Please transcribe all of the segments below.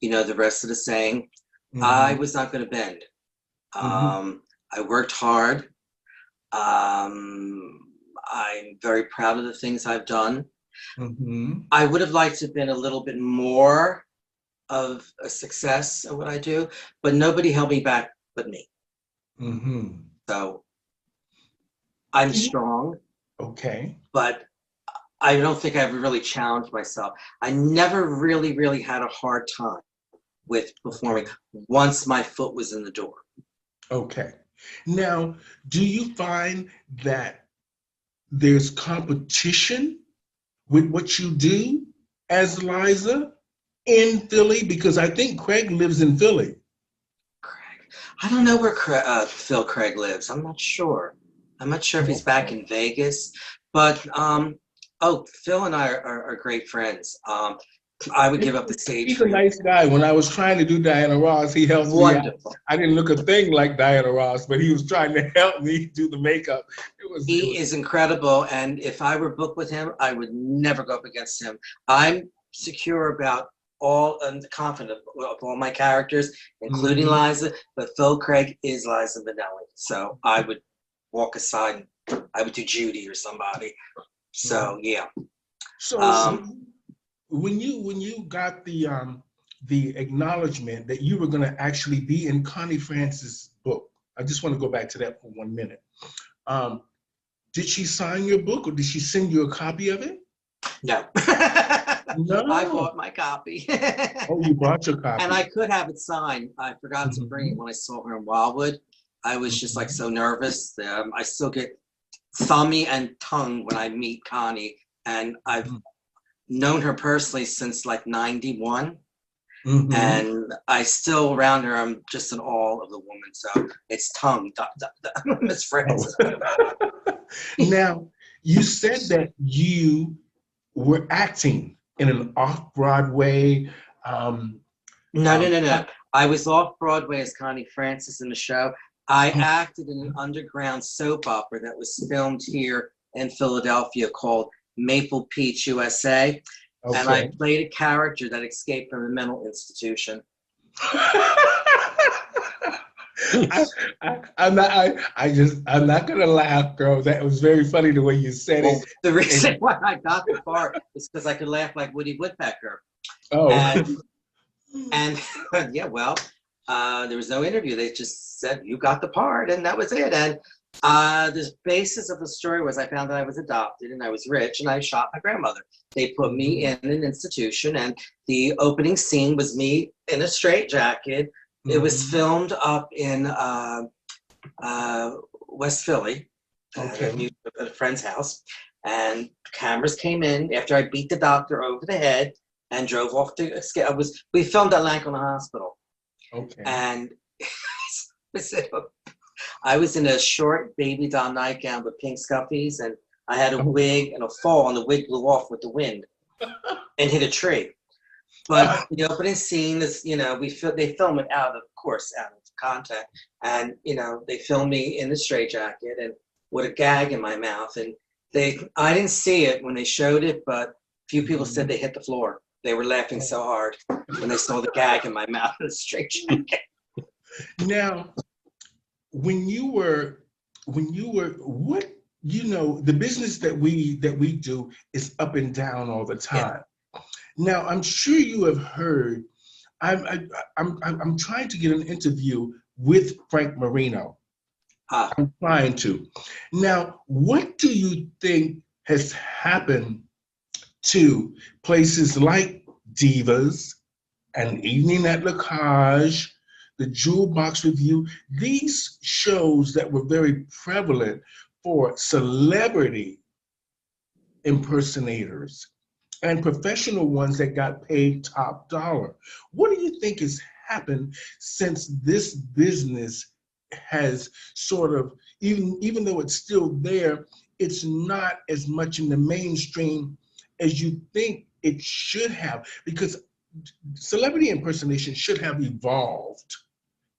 you know, the rest of the saying. I Hmm. was not going to bend. Hmm. I worked hard. Um, I'm very proud of the things I've done. Hmm. I would have liked to have been a little bit more of a success at what I do, but nobody held me back but me. Hmm. So I'm strong, Okay. but I don't think I ever really challenged myself. I never really, really had a hard time with performing Okay. once my foot was in the door. Okay. Now, do you find that there's competition with what you do as Liza in Philly? Because I think Craig lives in Philly. Craig. I don't know where Phil Craig lives. I'm not sure. I'm not sure if he's back Okay. in Vegas, but oh, Phil and I are great friends. I would give up the stage He's for a him. nice guy. When I was trying to do Diana Ross, he helped me out. Wonderful. I didn't look a thing like Diana Ross, but he was trying to help me do the makeup. It He was is incredible, and if I were booked with him, I would never go up against him. I'm secure about all and confident of all my characters, including Mhm. Liza. But Phil Craig is Liza Minnelli, so I would walk aside. I would do Judy or somebody. Mhm. So yeah. So Um, when you got the acknowledgement that you were going to actually be in Connie Francis' book, I just want to go back to that for 1 minute. Um, did she sign your book or did she send you a copy of it? no, I No. bought my copy, Oh, you bought your and I copy. could have it signed. I forgot to bring it Mhm. when I saw her in Wildwood. I was just like Mhm. so nervous. I still get thummy and tongue when I meet Connie, and I've known her personally since like '91, Mhm. and I still around her. I'm just in awe of the woman. So it's tongue, Miss Oh. Francis. Now, you said that you were acting in an off-Broadway. Um, No, no, um, no, no. I was off Broadway as Connie Francis in the show. I acted in an underground soap opera that was filmed here in Philadelphia called Maple Peach USA. And I okay. played a character that escaped from a mental institution. I, I'm not gonna laugh, girl. That was very funny the way you said it. Well, the reason And why I got the part is because I could laugh like Woody Woodpecker. oh, And and yeah, well, there was no interview. They just said you got the part, and that was it. And the basis of the story was I found that I was adopted and I was rich, and I shot my grandmother. They put me mhm, in an institution, and the opening scene was me in a straitjacket. It was mhm. filmed up in uh, West Philly Okay. at a friend's house, and cameras came in after I beat the doctor over the head and drove off to escape. We filmed at Lancome Hospital, Okay. and I was in a short baby doll nightgown with pink scuffies, and I had a Oh. wig and a fall, and the wig blew off with the wind and hit a tree. But the opening scene is, they film it out of course, out of context, and they film me in the straitjacket and with a gag in my mouth, and I didn't see it when they showed it, but few people said Mhm. they hit the floor. They were laughing so hard when they saw the gag in my mouth in the straitjacket. Now, when you were what the business that we do is up and down all the Yeah. time. Now, I'm sure you have heard. I'm I, I'm trying to get an interview with Frank Marino. Ah, I'm trying to. Now, what do you think has happened to places like Divas and Evening at La Cage, the Jewel Box Review, these shows that were very prevalent for celebrity impersonators and professional ones that got paid top dollar. What do you think has happened since this business has sort of, even though it's still there, it's not as much in the mainstream as you think it should have? Because celebrity impersonation should have evolved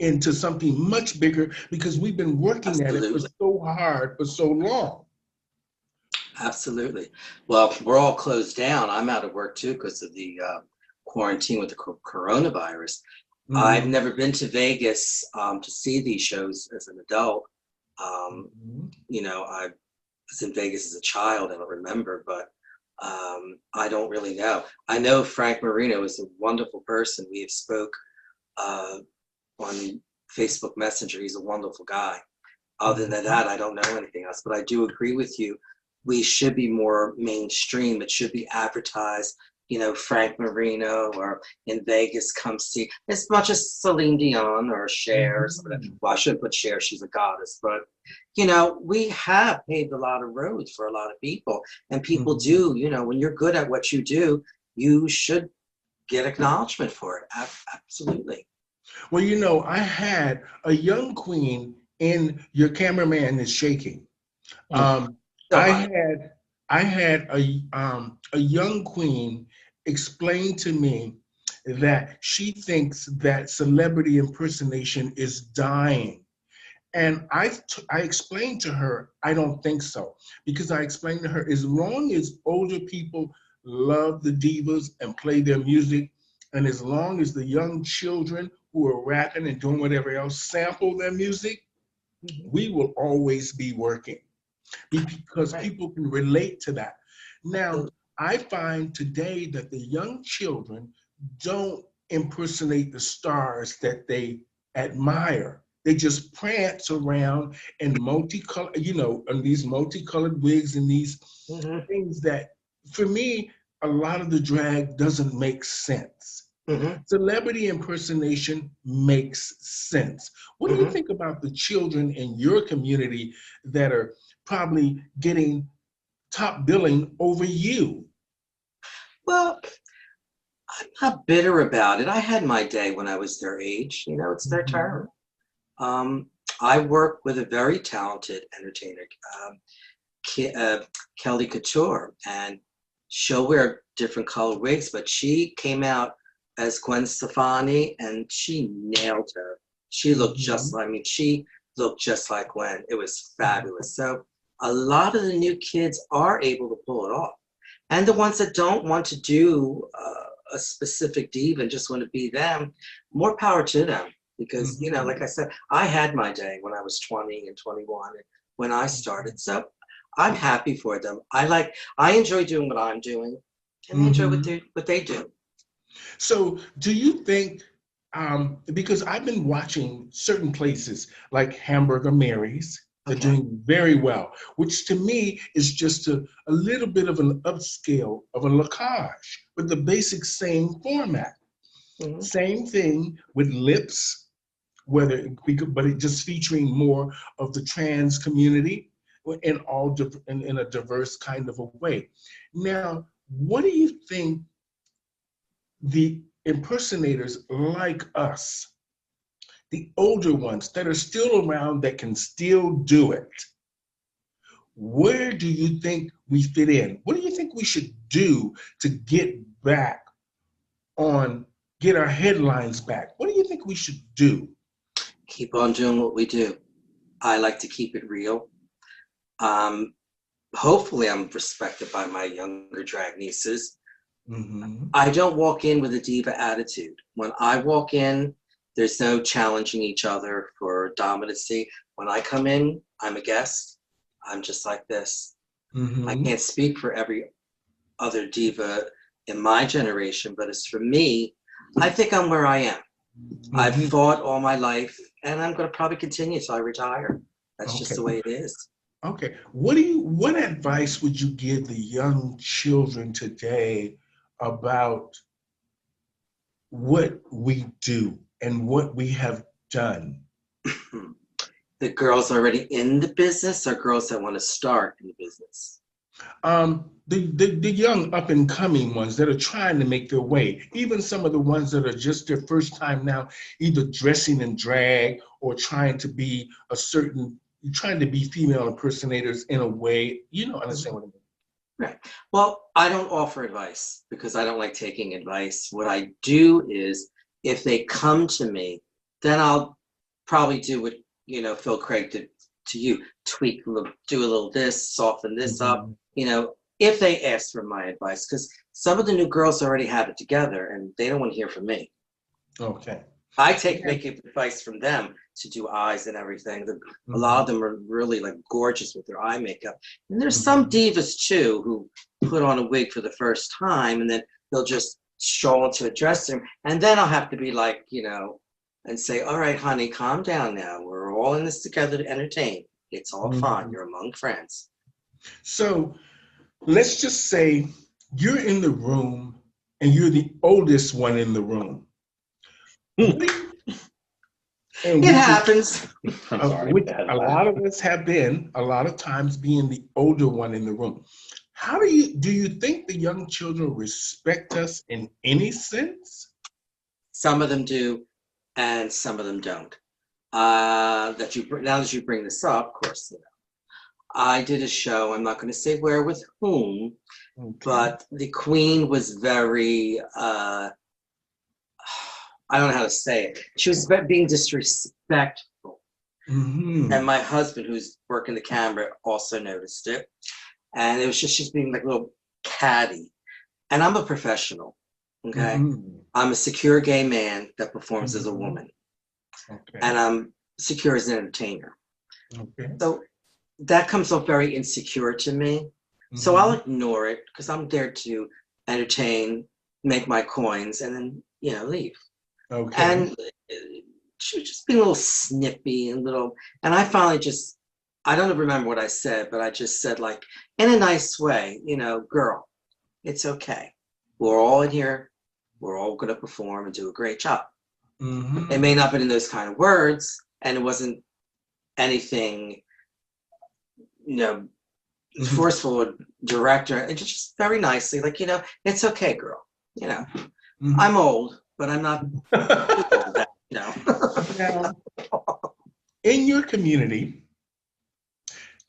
into something much bigger because we've been working at it for absolutely. so hard for so long. Absolutely. Well, we're all closed down. I'm out of work too because of the quarantine with the coronavirus. I've Mm-hmm. never been to Vegas to see these shows as an adult. Mm-hmm. I was in Vegas as a child. I don't remember, but I don't really know. I know Frank Marino is a wonderful person. We have spoke uh, on Facebook Messenger. He's a wonderful guy. Other than Mm-hmm. that, I don't know anything else. But I do agree with you. We should be more mainstream. It should be advertised. Frank Marino or in Vegas, come see as much as Celine Dion or Cher or something. Mm-hmm. Well, I shouldn't put Cher; she's a goddess. But we have paved a lot of roads for a lot of people, and people Mm-hmm. do. When you're good at what you do, you should get acknowledgement for it. Absolutely. Well, I had a young queen in Your Cameraman Is Shaking. Mm. Um, So I hot. had I had a young queen explain to me that she thinks that celebrity impersonation is dying. And I explained to her, I don't think so. Because I explained to her, as long as older people love the divas and play their music, and as long as the young children who are rapping and doing whatever else sample their music, Mhm. we will always be working because Right. people can relate to that. Now, So, I find today that the young children don't impersonate the stars that they admire. They just prance around in multicolored, in these multicolored wigs and these mhm, things that, for me, a lot of the drag doesn't make sense. mhm, Celebrity impersonation makes sense. What do you mhm. think about the children in your community that are probably getting top billing over you? Well, I'm not bitter about it. I had my day when I was their age. It's their turn. Mhm. Um, I work with a very talented entertainer, um, Kelly Couture, and she'll wear different colored wigs, but she came out as Gwen Stefani, and she nailed her. She looked just Mhm. like, I mean, she looked just like Gwen. It was fabulous. So a lot of the new kids are able to pull it off. And the ones that don't want to do a specific diva and just want to be them, more power to them. Because, like Mhm. I said, I had my day when I was 20 and 21 and when I started. So I'm happy for them. I enjoy doing what I'm doing and they enjoy Mhm. what they do. So, do you think, because I've been watching certain places like Hamburger Mary's, they're Okay. doing very well, which to me is just a little bit of an upscale of a lacage, but the basic same format. Hmm. Same thing with lips, but it just featuring more of the trans community in a diverse kind of a way. Now, what do you think the impersonators like us, the older ones that are still around that can still do it, where do you think we fit in? What do you think we should do to get back on, get our headlines back? What do you think we should do? Keep on doing what we do. I like to keep it real. Um, Hopefully, I'm respected by my younger drag nieces. Mm-hmm. I don't walk in with a diva attitude. When I walk in, there's no challenging each other for dominancy. When I come in, I'm a guest. I'm just like this. I Mm-hmm. can't speak for every other diva in my generation, but as for me, I think I'm where I am. I've Mm-hmm. fought all my life, and I'm going to probably continue till I retire. That's just Okay. the way it is. Okay. What advice would you give the young children today about what we do and what we have done? The girls already in the business or girls that want to start in the business? The young up and coming ones that are trying to make their way, even some of the ones that are just their first time now, either dressing in drag or trying to be female impersonators in a way, understand what I mean? Right. Well, I don't offer advice because I don't like taking advice. What I do is if they come to me, then I'll probably do what, Phil Craig did to you, tweak, do a little this, soften this up, Mhm. if they ask for my advice. Because Some of the new girls already have it together, and they don't want to hear from me. Okay. I take makeup advice from them to do eyes and everything. A lot of them are really like gorgeous with their eye makeup. And there's some divas too who put on a wig for the first time and then they'll just stroll into a dressing room. And then I'll have to be like, and say, all right, honey, calm down now. We're all in this together to entertain. It's all fun. You're among friends. So let's just say you're in the room and you're the oldest one in the room. It happens. Which a lot of us have been, a lot of times being the older one in the room. How do you think the young children respect us in any sense? Some of them do, and some of them don't. Now that you bring this up, of course, I did a show. I'm not going to say where with whom, but the Queen was very. I don't know how to say it. She was being disrespectful. And my husband, who's working the camera, also noticed it. And it was just she's being like a little catty. And I'm a professional, okay? I'm a secure gay man that performs as a woman. And I'm secure as an entertainer. So that comes off very insecure to me. So I'll ignore it because I'm there to entertain, make my coins, and then, leave. And she was just being a little snippy and and I finally I don't remember what I said, but I just said like, in a nice way, girl, it's okay. We're all in here. We're all going to perform and do a great job. It may not have been in those kind of words, and it wasn't anything, forceful or direct, and just very nicely, like, it's okay, girl. I'm old, but I'm not old, Now, in your community,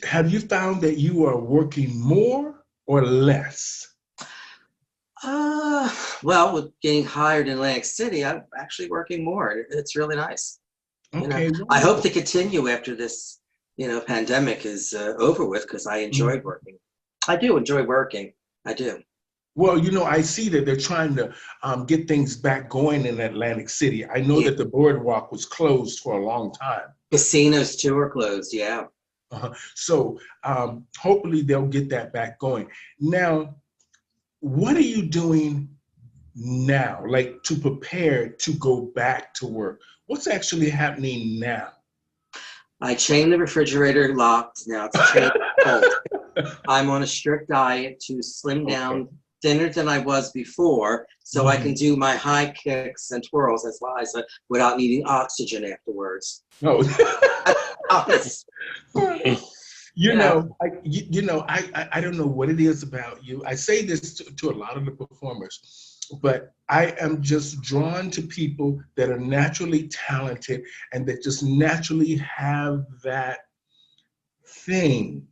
have you found that you are working more or less? Well, with getting hired in Atlantic City, I'm actually working more. It's really nice. I hope to continue after this, pandemic is over with because I enjoyed working. I do enjoy working. I do. Well, I see that they're trying to get things back going in Atlantic City. I know that the boardwalk was closed for a long time. Casinos too are closed, yeah. So hopefully they'll get that back going. Now, what are you doing now, like to prepare to go back to work? What's actually happening now? I chained the refrigerator locked. Now it's chained cold. I'm on a strict diet to slim down thinner than I was before, so I can do my high kicks and twirls as Liza without needing oxygen afterwards. Oh. Honest. I don't know what it is about you. I say this to a lot of the performers, but I am just drawn to people that are naturally talented and that just naturally have that thing